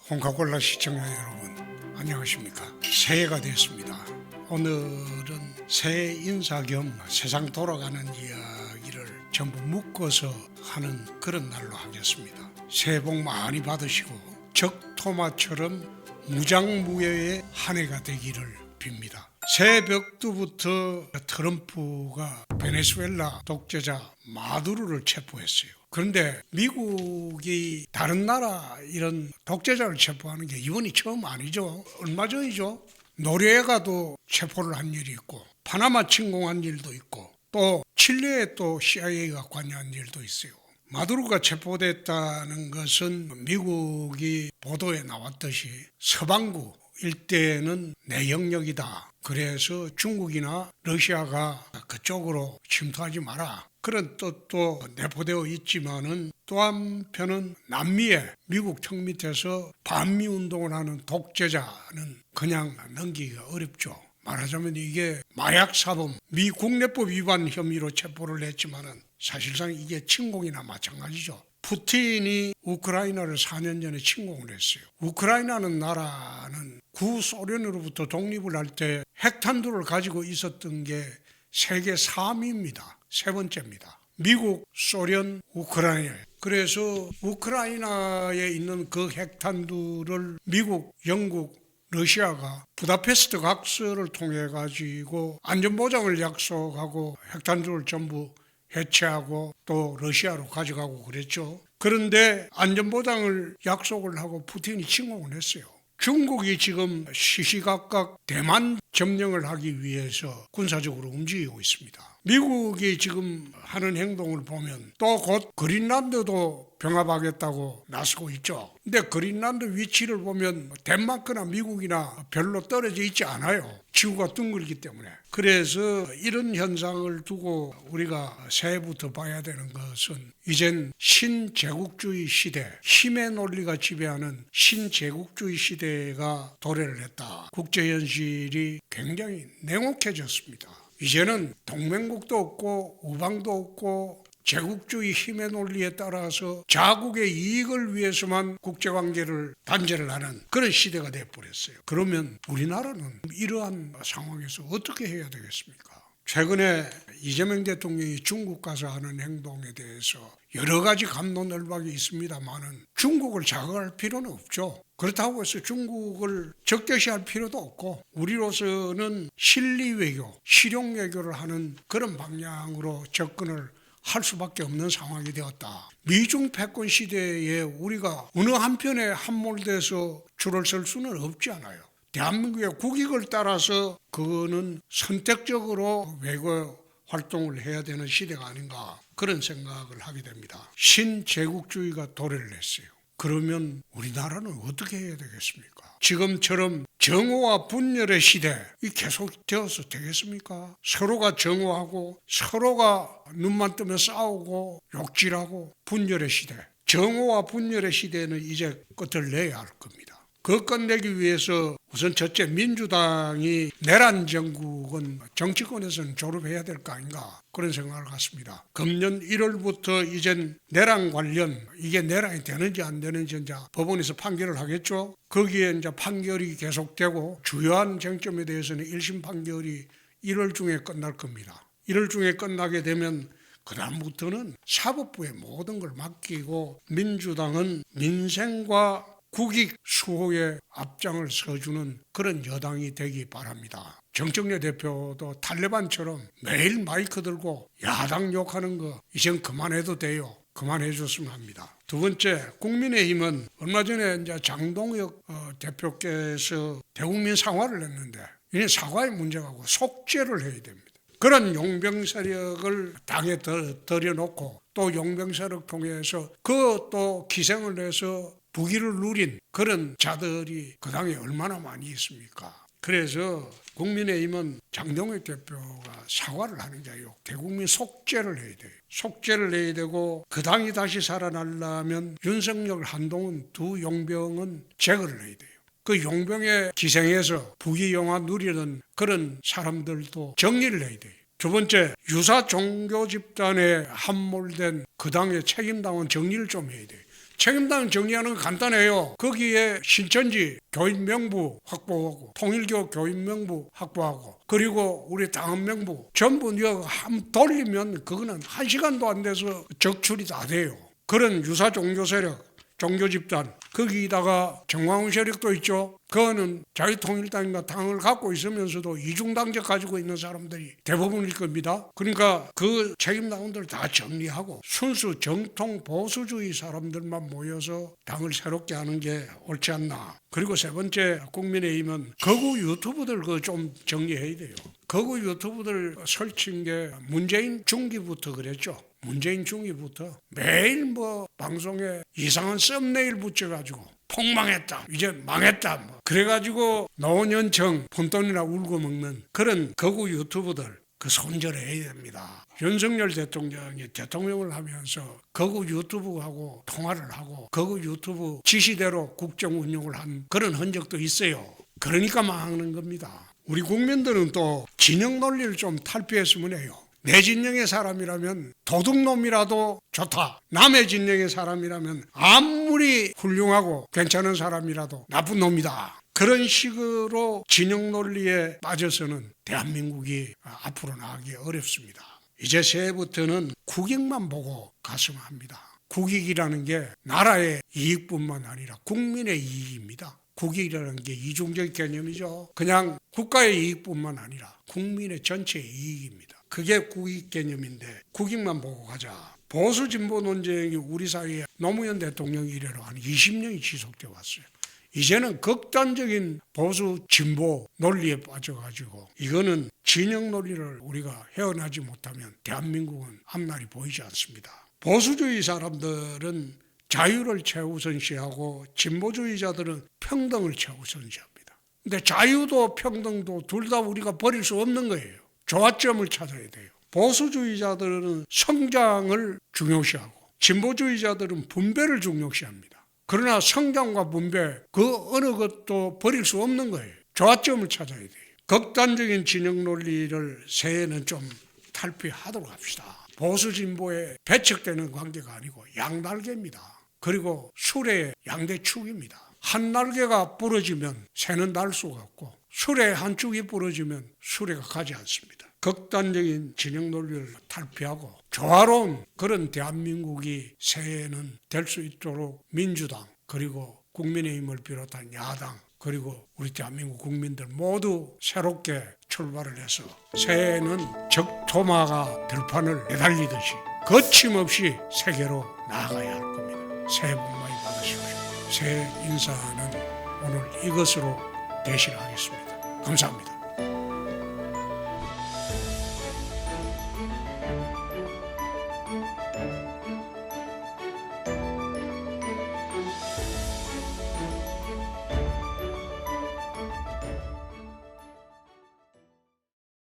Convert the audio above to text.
홍카콜라 시청자 여러분, 안녕하십니까? 새해가 됐습니다. 오늘은 새해 인사 겸 세상 돌아가는 이야기를 전부 묶어서 하는 그런 날로 하겠습니다. 새해 복 많이 받으시고 적토마처럼 무장무예의 한 해가 되기를 빕니다. 새벽부터 트럼프가 베네수엘라 독재자 마두로를 체포했어요. 그런데 미국이 다른 나라 이런 독재자를 체포하는 게 이번이 처음 아니죠. 얼마 전이죠. 노르웨가도 체포를 한 일이 있고 파나마 침공한 일도 있고 또 칠레에 또 CIA가 관여한 일도 있어요. 마두로가 체포됐다는 것은 미국이 보도에 나왔듯이 서방구 일대는 내 영역이다. 그래서 중국이나 러시아가 그쪽으로 침투하지 마라. 그런 뜻도 내포되어 있지만은 또 한편은 남미에 미국 턱 밑에서 반미 운동을 하는 독재자는 그냥 넘기기가 어렵죠. 말하자면 이게 마약 사범, 미 국내법 위반 혐의로 체포를 했지만은 사실상 이게 침공이나 마찬가지죠. 푸틴이 우크라이나를 4년 전에 침공을 했어요. 우크라이나는 나라는 구소련으로부터 독립을 할 때 핵탄두를 가지고 있었던 게 세계 3위입니다. 세 번째입니다. 미국, 소련, 우크라이나. 그래서 우크라이나에 있는 그 핵탄두를 미국, 영국, 러시아가 부다페스트 각서를 통해 가지고 안전보장을 약속하고 핵탄두를 전부 해체하고 또 러시아로 가져가고 그랬죠. 그런데 안전보장을 약속을 하고 푸틴이 침공을 했어요. 중국이 지금 시시각각 대만 점령을 하기 위해서 군사적으로 움직이고 있습니다. 미국이 지금 하는 행동을 보면 또 곧 그린란드도 병합하겠다고 나서고 있죠. 근데 그린란드 위치를 보면 덴마크나 미국이나 별로 떨어져 있지 않아요. 지구가 둥글기 때문에. 그래서 이런 현상을 두고 우리가 새해부터 봐야 되는 것은 이젠 신제국주의 시대, 힘의 논리가 지배하는 신제국주의 시대가 도래를 했다. 국제현실이 굉장히 냉혹해졌습니다. 이제는 동맹국도 없고 우방도 없고 제국주의 힘의 논리에 따라서 자국의 이익을 위해서만 국제관계를 단절을 하는 그런 시대가 되어버렸어요. 그러면 우리나라는 이러한 상황에서 어떻게 해야 되겠습니까? 최근에 이재명 대통령이 중국 가서 하는 행동에 대해서 여러 가지 갑론을박이 있습니다만은 중국을 자극할 필요는 없죠. 그렇다고 해서 중국을 적대시할 필요도 없고 우리로서는 실리외교, 실용외교를 하는 그런 방향으로 접근을 할 수밖에 없는 상황이 되었다. 미중 패권 시대에 우리가 어느 한편에 함몰돼서 줄을 설 수는 없지 않아요. 대한민국의 국익을 따라서 그거는 선택적으로 외교 활동을 해야 되는 시대가 아닌가 그런 생각을 하게 됩니다. 신제국주의가 도래를 했어요. 그러면 우리나라는 어떻게 해야 되겠습니까? 지금처럼 정오와 분열의 시대 이 계속되어서 되겠습니까? 서로가 정오하고 서로가 눈만 뜨면 싸우고 욕질하고 분열의 시대. 정오와 분열의 시대는 이제 끝을 내야 할 겁니다. 그 끝내기 위해서 우선 첫째 민주당이 내란 정국은 정치권에서는 졸업해야 될 거 아닌가 그런 생각을 갖습니다. 금년 1월부터 이젠 내란 관련 이게 내란이 되는지 안 되는지 이제 법원에서 판결을 하겠죠. 거기에 이제 판결이 계속되고 주요한 쟁점에 대해서는 1심 판결이 1월 중에 끝날 겁니다. 1월 중에 끝나게 되면 그다음부터는 사법부에 모든 걸 맡기고 민주당은 민생과 국익 수호에 앞장을 서주는 그런 여당이 되기 바랍니다. 정청래 대표도 탈레반처럼 매일 마이크 들고 야당 욕하는 거 이젠 그만해도 돼요. 그만해 줬으면 합니다. 두 번째, 국민의힘은 얼마 전에 이제 장동혁 대표께서 대국민 사과를 했는데 이는 사과의 문제가 아니고 속죄를 해야 됩니다. 그런 용병 세력을 당에 들여놓고 또 용병 세력 통해서 그 또 기생을 해서 부귀를 누린 그런 자들이 그 당에 얼마나 많이 있습니까? 그래서 국민의힘은 장동혁 대표가 사과를 하는 게 아니고 대국민 속죄를 해야 돼요. 속죄를 해야 되고 그 당이 다시 살아나려면 윤석열, 한동훈 두 용병은 제거를 해야 돼요. 그 용병에 기생해서 부귀영화 누리는 그런 사람들도 정리를 해야 돼요. 두 번째, 유사 종교 집단에 함몰된 그 당의 책임당은 정리를 좀 해야 돼요. 책임당 정리하는 건 간단해요. 거기에 신천지 교인 명부 확보하고 통일교 교인 명부 확보하고 그리고 우리 당헌 명부 전부 이거 한 돌리면 그거는 1시간도 안 돼서 적출이 다 돼요. 그런 유사 종교 세력, 종교 집단 거기다가 정광훈 세력도 있죠. 그거는 자유통일당인가 당을 갖고 있으면서도 이중당적 가지고 있는 사람들이 대부분일 겁니다. 그러니까 그 책임당원들 다 정리하고 순수 정통 보수주의 사람들만 모여서 당을 새롭게 하는 게 옳지 않나. 그리고 세 번째, 국민의힘은 거구 유튜브들 그거 좀 정리해야 돼요. 거구 유튜브들 설친 게 문재인 중기부터 그랬죠. 문재인 중기부터 매일 뭐 방송에 이상한 썸네일 붙여가지고 폭망했다, 이제 망했다, 뭐 그래가지고 노년청 푼돈이나 울고 먹는 그런 거구 유튜브들 그 손절해야 됩니다. 윤석열 대통령이 대통령을 하면서 거구 유튜브하고 통화를 하고 거구 유튜브 지시대로 국정 운영을 한 그런 흔적도 있어요. 그러니까 망하는 겁니다. 우리 국민들은 또 진영 논리를 좀 탈피했으면 해요. 내 진영의 사람이라면 도둑놈이라도 좋다. 남의 진영의 사람이라면 아무리 훌륭하고 괜찮은 사람이라도 나쁜 놈이다. 그런 식으로 진영 논리에 빠져서는 대한민국이 앞으로 나가기 어렵습니다. 이제 새해부터는 국익만 보고 갔으면 합니다. 국익이라는 게 나라의 이익뿐만 아니라 국민의 이익입니다. 국익이라는 게 이중적 개념이죠. 그냥 국가의 이익뿐만 아니라 국민의 전체 이익입니다. 그게 국익 개념인데 국익만 보고 가자. 보수 진보 논쟁이 우리 사회에 노무현 대통령 이래로 한 20년이 지속되어 왔어요. 이제는 극단적인 보수 진보 논리에 빠져가지고 이거는 진영 논리를 우리가 헤어나지 못하면 대한민국은 앞날이 보이지 않습니다. 보수주의 사람들은 자유를 최우선시하고 진보주의자들은 평등을 최우선시합니다. 근데 자유도 평등도 둘 다 우리가 버릴 수 없는 거예요. 조화점을 찾아야 돼요. 보수주의자들은 성장을 중요시하고 진보주의자들은 분배를 중요시합니다. 그러나 성장과 분배 그 어느 것도 버릴 수 없는 거예요. 조화점을 찾아야 돼요. 극단적인 진영 논리를 새해는 좀 탈피하도록 합시다. 보수 진보에 배척되는 관계가 아니고 양날개입니다. 그리고 수레의 양대축입니다. 한 날개가 부러지면 새는 날 수가 없고 수레 한 축이 부러지면 수레가 가지 않습니다. 극단적인 진영 논리를 탈피하고 조화로운 그런 대한민국이 새해에는 될 수 있도록 민주당 그리고 국민의힘을 비롯한 야당 그리고 우리 대한민국 국민들 모두 새롭게 출발을 해서 새해에는 적토마가 들판을 내달리듯이 거침없이 세계로 나아가야 할 겁니다. 새해 복 많이 받으십시오. 새해 인사는 오늘 이것으로 대신하겠습니다. 감사합니다.